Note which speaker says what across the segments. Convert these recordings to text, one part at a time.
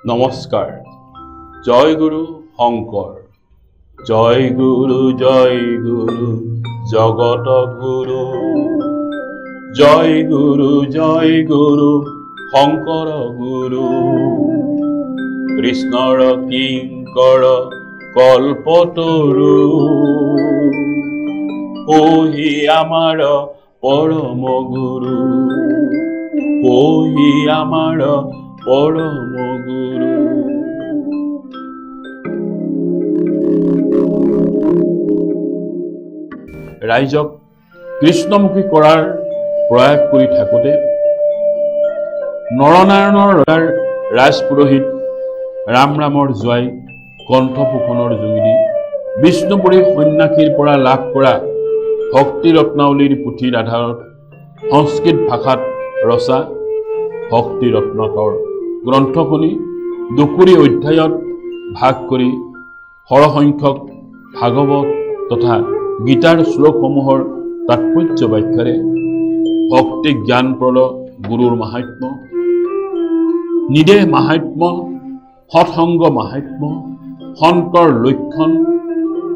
Speaker 1: নমস্কাৰ। জয় গুৰু শংকৰ, জয় গুৰু জগত গুৰু, জয় গুৰু শংকৰ গুৰু, কৃষ্ণৰ কিংকৰ কল্পতৰু, ওহি আমাৰ পৰম গুৰু, ওহি আমাৰ পৰম গুৰু। ৰাইজক কৃষ্ণমুখী কৰাৰ প্ৰয়াস কৰি থাকোঁতে নৰনাৰায়ণৰ ৰাজপুৰোহিত ৰামৰ জোৱাই কণ্ঠফুকনৰ যোগেদি বিষ্ণুপুৰী সন্যাসীৰ পৰা লাভ কৰা ভক্তি ৰত্নাৱলীৰ পুথিৰ আধাৰত সংস্কৃত ভাষাত ৰচা ভক্তি ৰত্নাকৰ গ্ৰন্থখনি দুকুৰি অধ্যায়ত ভাগ কৰি সৰহসংখ্যক ভাগৱত তথা গীতাৰ শ্লোকসমূহৰ তাৎপৰ্য ব্যাখ্যাৰে ভক্তি জ্ঞানপ্ৰদ গুৰুৰ মাহাত্ম্য, নিদেহ মাহাত্ম্য, সৎসংগ মাহাত্ম্য, সন্তৰ লক্ষণ,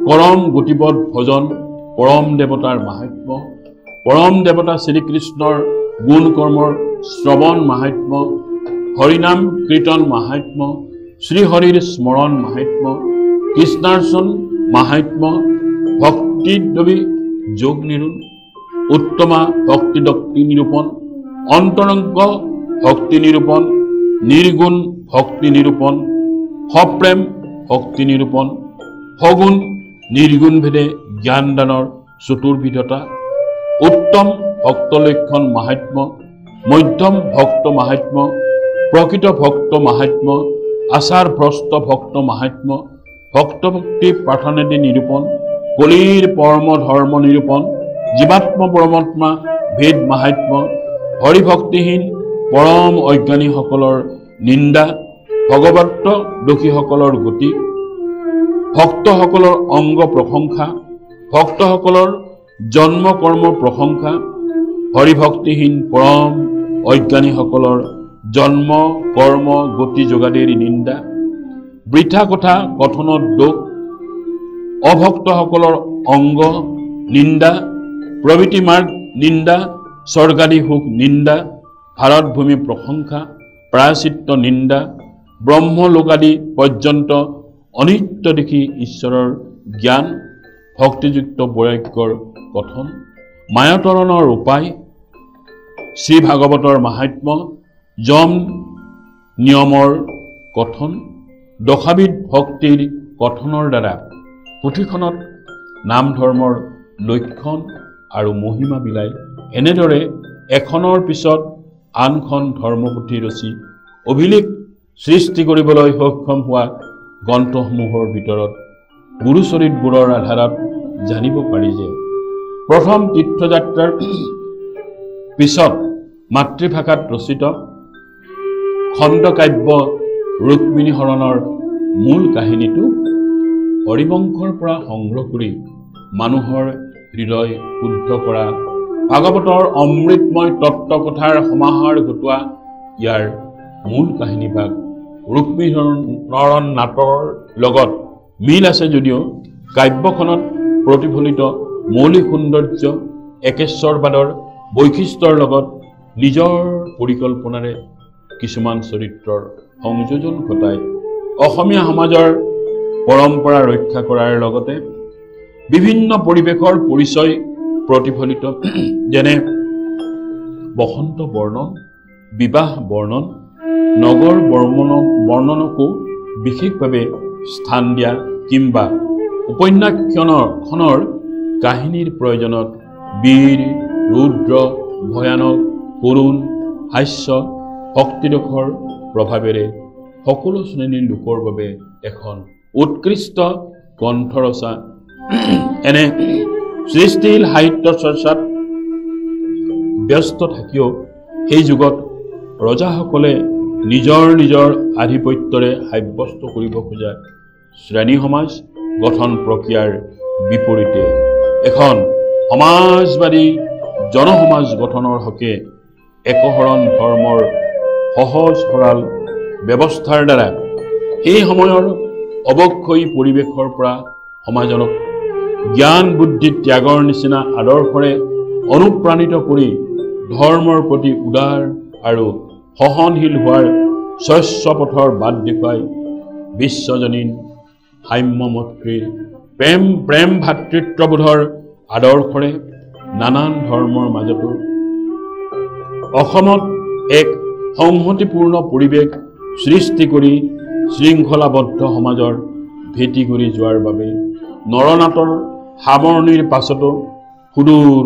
Speaker 1: পৰম গতিপথ ভজন, পৰম দেৱতাৰ মাহাত্ম্য, পৰম দেৱতা শ্ৰীকৃষ্ণৰ গুণ কৰ্মৰ শ্ৰৱণ মাহাত্ম্য, হৰিনাম কীৰ্তন মাহাত্ম্য, শ্ৰীহৰিৰ স্মৰণ মাহাত্ম্য, কৃষ্ণাৰ্চন মাহাত্ম্য, ভক্তিদ্ৰৱী যোগ নিৰূপণ, উত্তমা ভক্তি নিৰূপণ, অন্তৰংগ ভক্তি নিৰূপণ, নিৰ্গুণ ভক্তি নিৰূপণ, সপ্ৰেম ভক্তি নিৰূপণ, সগুণ নিৰ্গুণ ভেদে জ্ঞানদানৰ চতুৰ্বিধতা, উত্তম ভক্ত লক্ষণ মাহাত্ম্য, মধ্যম ভক্ত মাহাত্ম্য, প্ৰকৃত ভক্ত মাহাত্ম্য, আচাৰ ভ্ৰষ্ট ভক্ত মাহাত্ম্য, ভক্তভক্তি প্ৰাৰ্থনাদি নিৰূপণ, কলিৰ পৰম ধৰ্ম নিৰূপণ, জীৱাত্ম পৰমাত্মা ভেদ মাহাত্ম্য, হৰিভক্তিহীন পৰম অজ্ঞানীসকলৰ নিন্দা, ভগৱত দোষীসকলৰ গতি, ভক্তসকলৰ অংগ প্ৰশংসা, ভক্তসকলৰ জন্ম কৰ্ম প্ৰশংসা, হৰিভক্তিহীন পৰম অজ্ঞানীসকলৰ জন্ম কৰ্ম গতি যোগাদিৰ নিন্দা, বৃথা কথা কথনত দোষ, অভক্তসকলৰ অংগ নিন্দা, প্ৰবৃত্তি মাৰ্গ নিন্দা, স্বৰ্গাদী সুখ নিন্দা, ভাৰত ভূমি প্ৰশংসা, প্ৰায়চিত্ত নিন্দা, ব্ৰহ্মলোকাদি পৰ্যন্ত অনিত্য দেখি ঈশ্বৰৰ জ্ঞান, ভক্তিযুক্ত বৈৰাগ্যৰ কথন, মায়াতৰণৰ উপায়, শ্ৰী ভাগৱতৰ মাহাত্ম্য, যম নিয়মৰ কথন, দশাবিধ ভক্তিৰ কথনৰ দ্বাৰা পুথিখনত নাম ধৰ্মৰ লক্ষণ আৰু মহিমা বিলাই এনেদৰে এখনৰ পিছত আনখন ধৰ্মপুথি ৰচি অভিলেখ সৃষ্টি কৰিবলৈ সক্ষম হোৱা গ্ৰন্থসমূহৰ ভিতৰত গুৰুচৰিতবোৰৰ আধাৰত জানিব পাৰি যে প্ৰথম তীৰ্থযাত্ৰাৰ পিছত মাতৃভাষাত ৰচিত খণ্ডকাব্য ৰুক্মিণী হৰণৰ মূল কাহিনীটো হৰিবংশৰ পৰা সংগ্ৰহ কৰি মানুহৰ হৃদয় শুদ্ধ কৰা ভাগৱতৰ অমৃতময় তত্ত্বকথাৰ সমাহাৰ ঘটোৱা ইয়াৰ মূল কাহিনীভাগ ৰুক্মিণী হৰণ নাটৰ লগত মিল আছে যদিও কাব্যখনত প্ৰতিফলিত মৌলিক সৌন্দৰ্য একেশ্বৰবাদৰ বৈশিষ্ট্যৰ লগত নিজৰ পৰিকল্পনাৰে কিছুমান চৰিত্ৰৰ সংযোজন ঘটাই অসমীয়া সমাজৰ পৰম্পৰা ৰক্ষা কৰাৰ লগতে বিভিন্ন পৰিৱেশৰ পৰিচয় প্ৰতিফলিত যেনে বসন্ত বৰ্ণন, বিবাহ বৰ্ণন, নগৰ বৰ্ণনকো বিশেষভাৱে স্থান দিয়া কিংবা উপন্যাসখনৰ কাহিনীৰ প্ৰয়োজনত বীৰ, ৰুদ্ৰ, ভয়ানক, কৰুণ, হাস্য, ভক্তিৰসৰ প্ৰভাৱেৰে সকলো শ্ৰেণীৰ লোকৰ বাবে এখন উৎকৃষ্ট গ্ৰন্থ ৰচা এনে সৃষ্টিশীল সাহিত্য চৰ্চাত ব্যস্ত থাকিও সেই যুগত ৰজাসকলে নিজৰ নিজৰ আধিপত্যৰে সাব্যস্ত কৰিব খোজা শ্ৰেণী সমাজ গঠন প্ৰক্ৰিয়াৰ বিপৰীতে এখন সমাজবাদী জনসমাজ গঠনৰ হকে একহৰণ ধৰ্মৰ সহজ সৰল ব্যৱস্থাৰ দ্বাৰা সেই সময়ৰ অৱক্ষয়ী পৰিৱেশৰ পৰা সমাজক জ্ঞান বুদ্ধি ত্যাগৰ নিচিনা আদৰ্শৰে অনুপ্ৰাণিত কৰি ধৰ্মৰ প্ৰতি উদাৰ আৰু সহনশীল হোৱাৰ স্বচ্ছ পথৰ বাট দেখুৱাই বিশ্বজনীন সাম্য মৈত্ৰীৰ প্ৰেম ভাতৃত্ববোধৰ আদৰ্শৰে নানান ধৰ্মৰ মাজতো অসমত এক সংহতিপূৰ্ণ পৰিৱেশ সৃষ্টি কৰি শৃংখলাবদ্ধ সমাজৰ ভেটি কৰি যোৱাৰ বাবে নৰনাটৰ সামৰণিৰ পাছতো সুদূৰ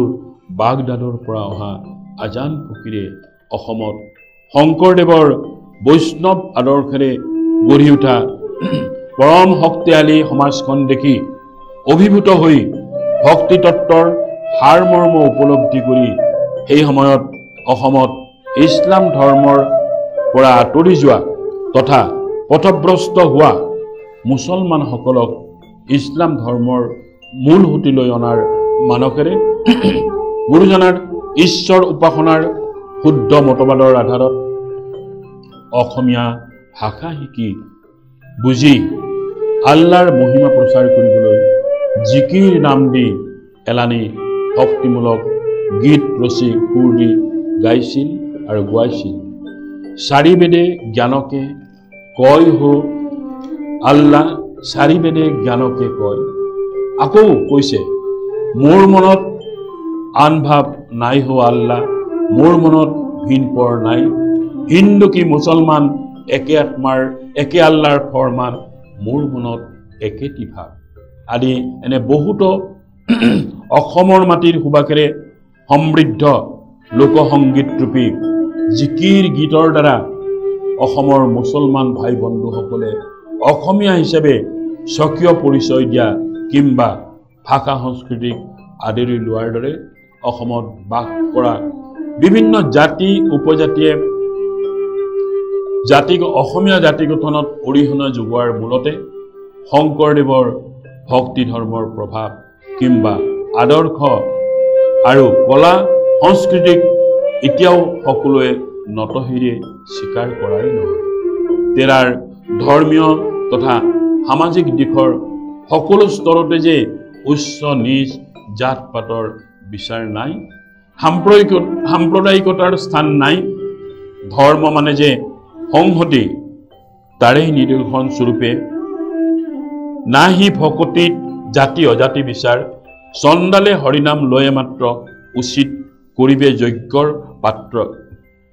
Speaker 1: বাগদাদৰ পৰা অহা আজান ফকীৰে অসমত শংকৰদেৱৰ বৈষ্ণৱ আদৰ্শেৰে গঢ়ি উঠা পৰম শক্তিশালী সমাজখন দেখি অভিভূত হৈ ভক্তি তত্ত্বৰ সাৰমৰ্ম উপলব্ধি কৰি সেই সময়ত অসমত ইছলাম ধৰ্মৰ পৰা আঁতৰি যোৱা তথা পথভ্ৰষ্ট হোৱা মুছলমানসকলক ইছলাম ধৰ্মৰ মূল সুঁতিলৈ অনাৰ মানসেৰে গুৰুজনাৰ ঈশ্বৰ উপাসনাৰ শুদ্ধ মতবাদৰ আধাৰত অসমীয়া ভাষা শিকি বুজি আল্লাহৰ মহিমা প্ৰচাৰ কৰিবলৈ জিকিৰ নাম দি এলানি ভক্তিমূলক গীত ৰচি সুৰ দি গাইছিল আৰু গোৱাইছিল। চাৰি বেদে জ্ঞানকে কয় হো আল্লাহ, চাৰি বেদে জ্ঞানকে কয়। আকৌ কৈছে মোৰ মনত আন ভাৱ নাই হো আল্লাহ, মোৰ মনত ভিন পৰ নাই। হিন্দু কি মুছলমান একে আত্মাৰ একে আল্লাহৰ ফৰমান, মোৰ মনত একেটি ভাৱ আদি এনে বহুতো অসমৰ মাটিৰ সুবাসেৰে সমৃদ্ধ লোকসংগীত ৰূপী জিকিৰ গীতৰ দ্বাৰা অসমৰ মুছলমান ভাই বন্ধুসকলে অসমীয়া হিচাপে স্বকীয় পৰিচয় দিয়া কিংবা ভাষা সংস্কৃতিক আদৰি লোৱাৰ দৰে অসমত বাস কৰা বিভিন্ন জাতি উপজাতিয়ে অসমীয়া জাতি গঠনত অৰিহণা যোগোৱাৰ মূলতে শংকৰদেৱৰ ভক্তি ধৰ্মৰ প্ৰভাৱ কিংবা আদৰ্শ আৰু কলা সংস্কৃতিক এতিয়াও সকলোৱে নতশিৰে স্বীকাৰ কৰাই নহয়। তেৰাৰ ধৰ্মীয় তথা সামাজিক দিশৰ সকলো স্তৰতে যে উচ্চ নিজ জাত পাতৰ বিচাৰ নাই, সাম্প্ৰদায়িকতাৰ স্থান নাই, ধৰ্ম মানে যে সংহতি তাৰেই নিদৰ্শন স্বৰূপে নাহি ভকতিত জাতি অজাতি বিচাৰ, চণ্ডালে হৰিনাম লয়ে মাত্ৰ উচিত কৰিবে যজ্ঞৰ পাত্ৰ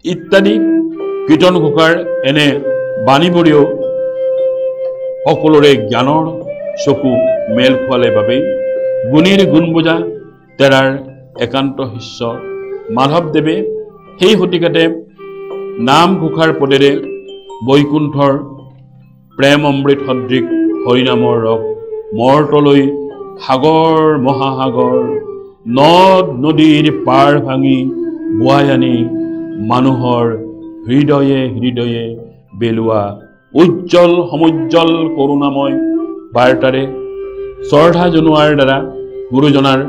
Speaker 1: ইত্যাদি কীৰ্তন ঘোষাৰ এনে বাণীবোৰেও সকলোৰে জ্ঞানৰ চকু মেল খোৱালে বাবেই গুণীৰ গুণ বুজা তেৰাৰ একান্ত শিষ্য মাধৱদেৱে সেই শতিকাতে নাম ঘোষাৰ পদেৰে বৈকুণ্ঠৰ প্ৰেম অমৃত সদৃশ হৰিনামৰ ৰস মৰ্তলৈ সাগৰ মহাসাগৰ নদ নদীৰ পাৰ ভাঙি বোৱাই আনি মানুহৰ হৃদয়ে হৃদয়ে বেলোৱা উজ্জ্বল সমুজ্জ্বল কৰুণাময় বাৰ্তাৰে শ্ৰদ্ধা জনোৱাৰ দ্বাৰা গুৰুজনাৰ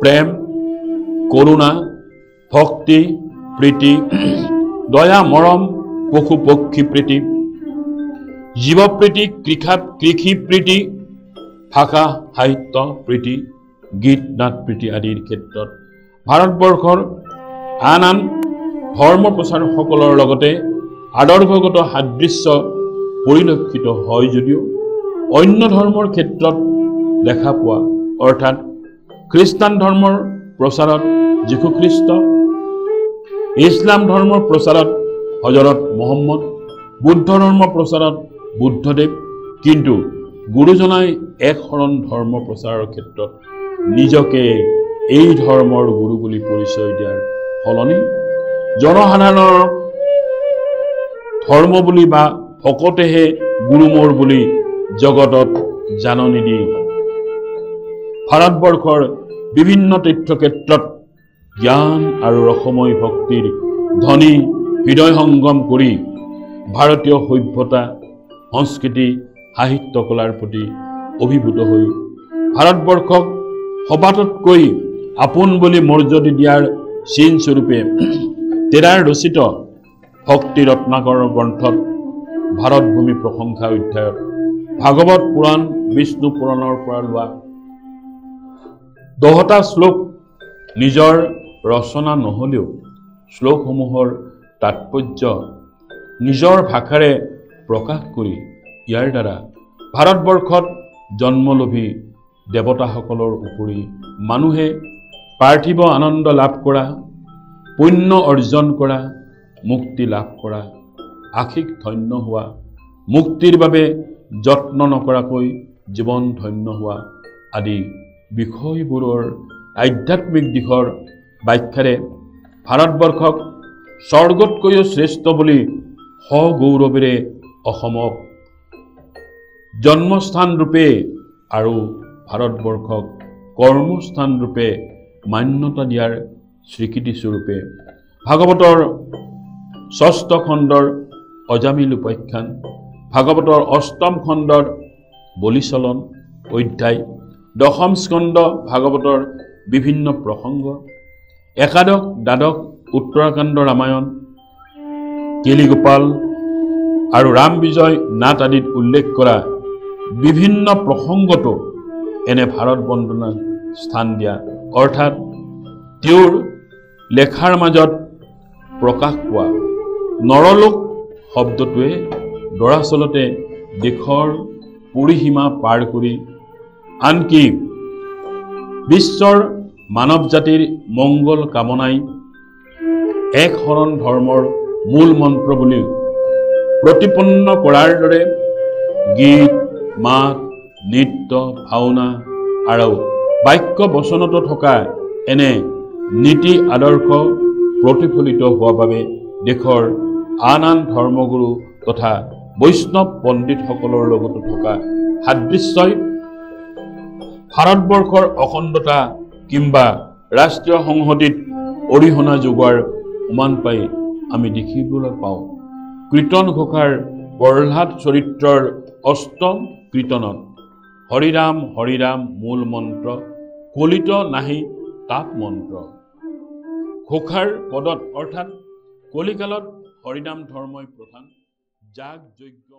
Speaker 1: প্ৰেম কৰুণা ভক্তি প্ৰীতি দয়া মৰম পশু পক্ষী প্ৰীতি জীৱ প্ৰীতি কৃষি প্ৰীতি ভাষা সাহিত্য প্ৰীতি গীত নাট প্ৰীতি আদিৰ ক্ষেত্ৰত ভাৰতবৰ্ষৰ আন আন ধৰ্ম প্ৰচাৰকসকলৰ লগতে আদৰ্শগত সাদৃশ্য পৰিলক্ষিত হয় যদিও অন্য ধৰ্মৰ ক্ষেত্ৰত দেখা পোৱা অৰ্থাৎ খ্ৰীষ্টান ধৰ্মৰ প্ৰচাৰত যীশুখ্ৰীষ্ট, ইছলাম ধৰ্মৰ প্ৰচাৰত হজৰত মহম্মদ, বুদ্ধ ধৰ্মৰ প্ৰচাৰত বুদ্ধদেৱ, কিন্তু গুৰুজনাই এক শৰণ ধৰ্ম প্ৰচাৰৰ ক্ষেত্ৰত নিজকে এই ধৰ্মৰ গুৰু বুলি পৰিচয় দিয়াৰ সলনি জনসাধাৰণৰ ধৰ্ম বুলি বা ভকতেহে গুৰু মোৰ বুলি জগতত জাননী দি ভাৰতবৰ্ষৰ বিভিন্ন তীৰ্থক্ষেত্ৰত জ্ঞান আৰু ৰসময় ভক্তিৰ ধ্বনি হৃদয় সংগম কৰি ভাৰতীয় সভ্যতা সংস্কৃতি সাহিত্য কলাৰ প্ৰতি অভিভূত হৈ ভাৰতবৰ্ষক সবাততকৈ আপোন বুলি মৰ্যাদা দিয়াৰ চিন স্বৰূপে তেৰাৰ ৰচিত ভক্তি ৰত্নাকৰ গ্ৰন্থত ভাৰত ভূমি প্ৰশংসা অধ্যায়ত ভাগৱত পুৰাণ বিষ্ণু পুৰাণৰ পৰা লোৱা 10টা শ্লোক নিজৰ ৰচনা নহলেও শ্লোকসমূহৰ তাৎপৰ্য নিজৰ ভাষাৰে প্ৰকাশ কৰি ইয়াৰ দ্বাৰা ভাৰতবৰ্ষত জন্মলভী দেৱতাসকলৰ উপৰি মানুহে পাৰ্থিৱ আনন্দ লাভ কৰা পুণ্য অৰ্জন কৰা মুক্তি লাভ কৰা আশিক ধন্য হোৱা মুক্তিৰ বাবে যত্ন নকৰাকৈ জীৱন ধন্য হোৱা আদি বিষয়বোৰৰ আধ্যাত্মিক দিশৰ ব্যাখ্যাৰে ভাৰতবৰ্ষক স্বৰ্গতকৈও শ্ৰেষ্ঠ বুলি সগৌৰৱেৰে অসমক জন্মস্থান ৰূপে আৰু ভাৰতবৰ্ষক কৰ্মস্থান ৰূপে মান্যতা দিয়াৰ স্বীকৃতি স্বৰূপে ভাগৱতৰ 6ষ্ঠ খণ্ডৰ অজামিল উপাখ্যান ভাগৱতৰ 8ম খণ্ডৰ বলিচলন অধ্যায় 10ম স্কন্ধ ভাগৱতৰ বিভিন্ন প্ৰসংগ একাদশ দ্বাদশ উত্তৰাখণ্ড ৰামায়ণ কেলিগোপাল আৰু ৰাম বিজয় নাট আদিত উল্লেখ কৰা বিভিন্ন প্ৰসংগতো এনে ভাৰত বন্দনা স্থান দিয়া অৰ্থাৎ তেওঁৰ লেখাৰ মাজত প্ৰকাশ পোৱা নৰলোক শব্দটোৱে দৰাচলতে দেশৰ পৰিসীমা পাৰ কৰি আনকি বিশ্বৰ মানৱ জাতিৰ মংগল কামনাই এক শৰণ ধৰ্মৰ মূল মন্ত্ৰ বুলি প্ৰতিপন্ন কৰাৰ দৰে গীত মাত নৃত্য ভাওনা আৰু বাক্য বচনতো থকা এনে নীতি আদৰ্শ প্ৰতিফলিত হোৱাৰ বাবে দেশৰ আন আন ধৰ্মগুৰু তথা বৈষ্ণৱ পণ্ডিতসকলৰ লগতো থকা সাদৃশ্যই ভাৰতবৰ্ষৰ অখণ্ডতা কিংবা ৰাষ্ট্ৰীয় সংহতিত অৰিহণা যোগোৱাৰ উমান পাই আমি দেখিবলৈ পাওঁ কীৰ্তন ঘোষাৰ প্ৰহ্লাদ চৰিত্ৰৰ 8ম কীৰ্তনত হৰিৰাম মূল মন্ত্ৰ কলিত নাহি তাপ মন্ত্ৰ ঘোষাৰ পদত অৰ্থাৎ কলিকালত হৰিনাম ধৰ্মই প্ৰধান যাগ যজ্ঞ